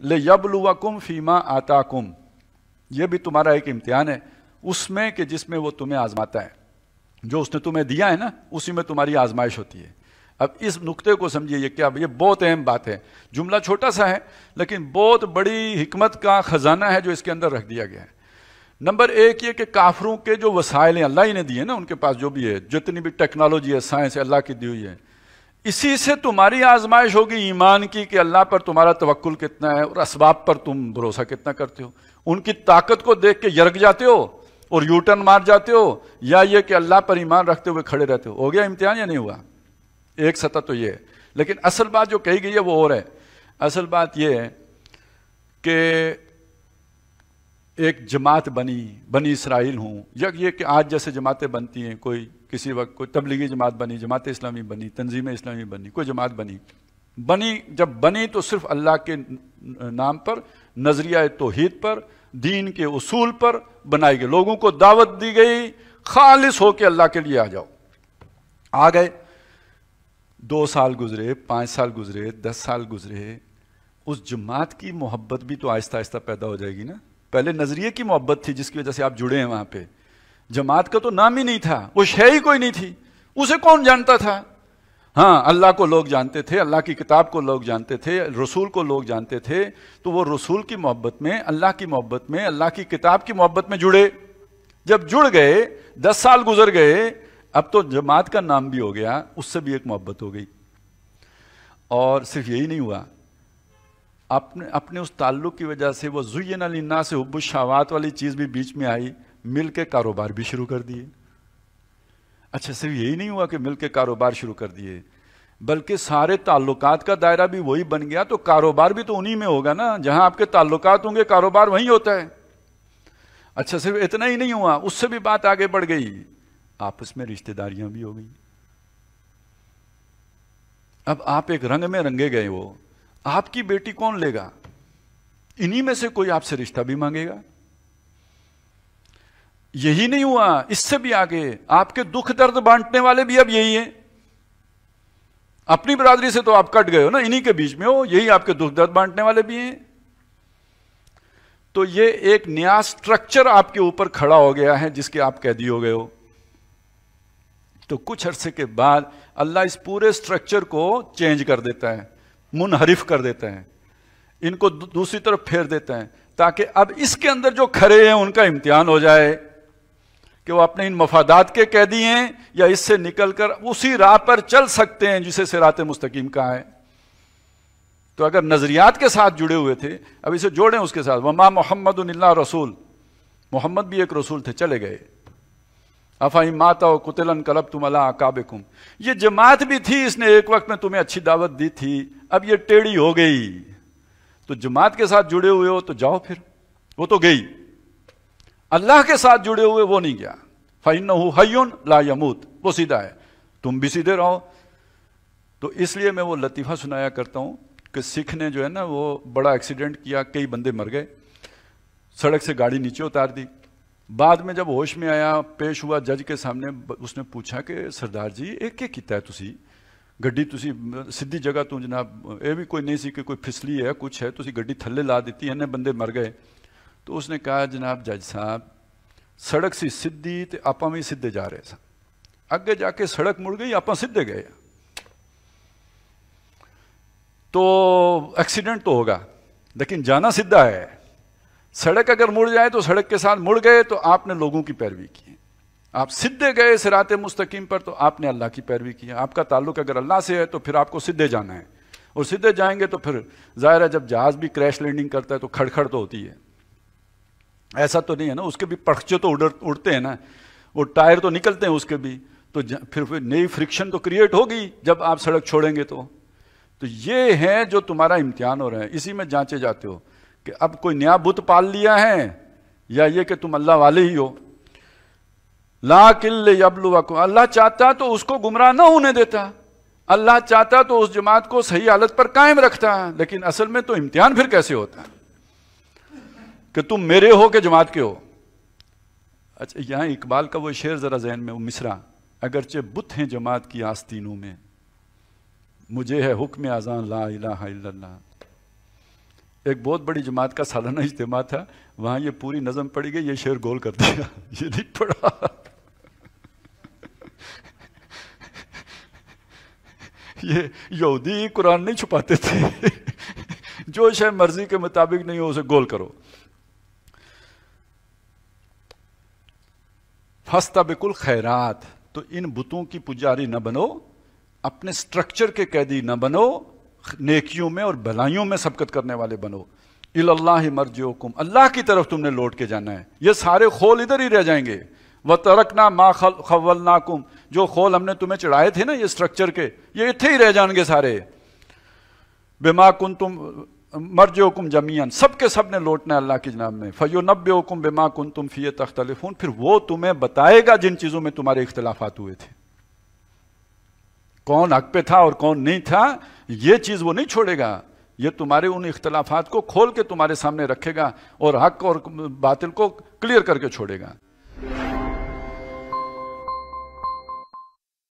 لِيَبْلُوَكُمْ فِيمَا آتَاكُمْ، یہ بھی تمہارا ایک امتحان ہے اس میں کہ جس میں وہ تمہیں آزماتا ہے، جو اس نے تمہیں دیا ہے نا اسی میں تمہاری آزمائش ہوتی ہے۔ اب اس نقطے کو سمجھیے، یہ بہت اہم بات ہے، جملہ چھوٹا سا ہے لیکن بہت بڑی حکمت کا خزانہ ہے جو اس کے اندر رکھ دیا گیا ہے۔ نمبر ایک یہ کہ کافروں کے جو وسائل ہیں اللہ ہی نے دیے نا، ان کے پاس جو بھی ہے، جتنی بھی ٹیکنالوجی ہے، سائنس ہے، اللہ کی دی ہوئی ہے، اسی سے تمہاری آزمائش ہوگی ایمان کی کہ اللہ پر تمہارا توکل کتنا ہے اور اسباب پر تم بھروسہ کتنا کرتے ہو۔ ان کی طاقت کو دیکھ کے یرک جاتے ہو اور یو ٹرن مار جاتے ہو، یا یہ کہ اللہ پر ایمان رکھتے ہوئے کھڑے رہتے ہو گیا امتحان یا نہیں ہوا؟ ایک سطح تو یہ ہے، لیکن اصل بات جو کہی گئی ہے وہ اور ہے۔ اصل بات یہ ہے کہ ایک جماعت بنی اسرائیل ہوں، یا یہ کہ آج جیسے جماعتیں بنتی ہیں، کوئی کسی وقت کوئی تبلیغی جماعت بنی، جماعت اسلامی بنی، تنظیم اسلامی بنی، کوئی جماعت بنی، جب بنی تو صرف اللہ کے نام پر، نظریہ توحید پر، دین کے اصول پر بنائی گئی، لوگوں کو دعوت دی گئی خالص ہو کے اللہ کے لیے آ جاؤ۔ آ گئے، 2 سال گزرے، 5 سال گزرے، 10 سال گزرے، اس جماعت کی محبت بھی تو آہستہ آہستہ پیدا ہو جائے گی نا۔ پہلے نظریے کی محبت تھی جس کی وجہ سے آپ جڑے ہیں وہاں پہ، جماعت کا تو نام ہی نہیں تھا، وہ شے ہی کوئی نہیں تھی، اسے کون جانتا تھا؟ ہاں اللہ کو لوگ جانتے تھے، اللہ کی کتاب کو لوگ جانتے تھے، رسول کو لوگ جانتے تھے، تو وہ رسول کی محبت میں، اللہ کی محبت میں، اللہ کی کتاب کی محبت میں جڑے۔ جب جڑ گئے، 10 سال گزر گئے، اب تو جماعت کا نام بھی ہو گیا، اس سے بھی ایک محبت ہو گئی۔ اور صرف یہی نہیں ہوا، اپنے اس تعلق کی وجہ سے وہ زُیِّنَ لِلنَّاسِ حُبُّ الشہوات والی چیز بھی بیچ میں آئی، مل کے کاروبار بھی شروع کر دیے۔ اچھا صرف یہی نہیں ہوا کہ مل کے کاروبار شروع کر دیے، بلکہ سارے تعلقات کا دائرہ بھی وہی بن گیا، تو کاروبار بھی تو انہی میں ہوگا نا، جہاں آپ کے تعلقات ہوں گے کاروبار وہیں ہوتا ہے۔ اچھا صرف اتنا ہی نہیں ہوا، اس سے بھی بات آگے بڑھ گئی، آپس میں رشتہ داریاں بھی ہو گئی۔ اب آپ ایک رنگ میں رنگے گئے، وہ آپ کی بیٹی کون لے گا؟ انہی میں سے کوئی آپ سے رشتہ بھی مانگے گا۔ یہی نہیں ہوا، اس سے بھی آگے آپ کے دکھ درد بانٹنے والے بھی اب یہی ہیں۔ اپنی برادری سے تو آپ کٹ گئے ہو نا، انہی کے بیچ میں ہو، یہی آپ کے دکھ درد بانٹنے والے بھی ہیں۔ تو یہ ایک نیا سٹرکچر آپ کے اوپر کھڑا ہو گیا ہے جس کے آپ قیدی ہو گئے ہو۔ تو کچھ عرصے کے بعد اللہ اس پورے سٹرکچر کو چینج کر دیتا ہے، منحرف کر دیتا ہے، ان کو دوسری طرف پھیر دیتا ہے، تاکہ اب اس کے اندر جو کھڑے ہیں ان کا امتحان ہو جائے کہ وہ اپنے ان مفادات کے قیدی ہیں یا اس سے نکل کر اسی راہ پر چل سکتے ہیں جسے صراط مستقیم کہا ہے۔ تو اگر نظریات کے ساتھ جڑے ہوئے تھے، اب اسے جوڑیں اس کے ساتھ، وما محمد الا رسول، محمد بھی ایک رسول تھے، چلے گئے۔ افإن مات أو قتل انقلبتم على أعقابكم، یہ جماعت بھی تھی، اس نے ایک وقت میں تمہیں اچھی دعوت دی تھی، اب یہ ٹیڑھی ہو گئی، تو جماعت کے ساتھ جڑے ہوئے ہو تو جاؤ، پھر وہ تو گئی، اللہ کے ساتھ جڑے ہوئے وہ نہیں گیا۔ فإنه حي لا يموت، وہ سیدھا ہے، تم بھی سیدھے رہو۔ تو اس لیے میں وہ لطیفہ سنایا کرتا ہوں کہ سکھ نے جو ہے نا وہ بڑا ایکسیڈنٹ کیا، کئی بندے مر گئے، سڑک سے گاڑی نیچے اتار دی، بعد میں جب ہوش میں آیا، پیش ہوا جج کے سامنے، اس نے پوچھا کہ سردار جی ایک کیا کیتا ہے تسی، گڈی تسی سیدھی جگہ تو جناب یہ بھی کوئی نہیں سی کہ کوئی پھسلی ہے کچھ ہے، تسی گڈی تھلے لا دیتی، انہیں بندے مر گئے۔ تو اس نے کہا جناب جج صاحب سڑک سی سیدھی تے آپاں بھی سیدھے جا رہے سن، اگے جا کے سڑک مڑ گئی، آپاں سیدھے گئے، تو ایکسیڈنٹ تو ہوگا لیکن جانا سیدھا ہے۔ سڑک اگر مڑ جائے تو سڑک کے ساتھ مڑ گئے تو آپ نے لوگوں کی پیروی کی، آپ سیدھے گئے صراط مستقیم پر تو آپ نے اللہ کی پیروی کی۔ آپ کا تعلق اگر اللہ سے ہے تو پھر آپ کو سیدھے جانا ہے، اور سیدھے جائیں گے تو پھر ظاہر ہے جب جہاز بھی کریش لینڈنگ کرتا ہے تو کھڑکھڑ تو ہوتی ہے، ایسا تو نہیں ہے نا، اس کے بھی پرخچے تو اڑتے ہیں نا، وہ ٹائر تو نکلتے ہیں اس کے بھی، تو پھر نئی فرکشن تو کریٹ ہوگی جب آپ سڑک چھوڑیں گے۔ تو یہ ہے جو تمہارا امتحان ہو رہا ہے، اسی میں جانچے جاتے ہو کہ اب کوئی نیا بت پال لیا ہے یا یہ کہ تم اللہ والے ہی ہو۔ لَٰكِن لِيَبْلُوَكُمْ، اللہ چاہتا تو اس کو گمراہ نہ ہونے دیتا، اللہ چاہتا تو اس جماعت کو صحیح حالت پر قائم رکھتا، لیکن اصل میں تو امتحان پھر کیسے ہوتا کہ تم میرے ہو کہ جماعت کے ہو۔ اچھا یہاں اقبال کا وہ شعر ذرا ذہن میں، وہ مصرع، اگرچہ بت ہیں جماعت کی آستینوں میں، مجھے ہے حکم اذان لا الہ الا اللہ، ایک بہت بڑی جماعت کا سالانہ اجتماع تھا، وہاں یہ پوری نظم پڑھی گئی، یہ شعر گول کر دیا، یہ نہیں پڑھا۔ یہ یہودی قرآن نہیں چھپاتے تھے، جو شے مرضی کے مطابق نہیں ہو اسے گول کرو۔ فاستبقوا الخیرات، تو ان بتوں کی پجاری نہ بنو، اپنے سٹرکچر کے قیدی نہ بنو، نیکیوں میں اور بھلائیوں میں سبقت کرنے والے بنو۔ الی اللہ مرجعکم، اللہ کی طرف تم نے لوٹ کے جانا ہے، یہ سارے خول ادھر ہی رہ جائیں گے۔ وَتَرَكْنَا مَا خَوَّلْنَاكُمْ، جو خول ہم نے تمہیں چڑھائے تھے نا یہ سٹرکچر کے، یہ اتھے ہی رہ جائیں گے سارے۔ بِمَا كُنْتُمْ مرجعکم جمیعا، سب کے سب نے لوٹنا ہے اللہ کی جناب میں۔ فَيُنَبِّئُكُم بِمَا كُنْتُمْ فِيهِ تَخْتَلِفُونَ، پھر وہ تمہیں بتائے گا جن چیزوں میں تمہارے اختلافات ہوئے تھے، کون حق پہ تھا اور کون نہیں تھا، یہ چیز وہ نہیں چھوڑے گا، یہ تمہارے ان اختلافات کو کھول کے تمہارے سامنے رکھے گا اور حق اور باطل کو کلیئر کر کے چھوڑے گا۔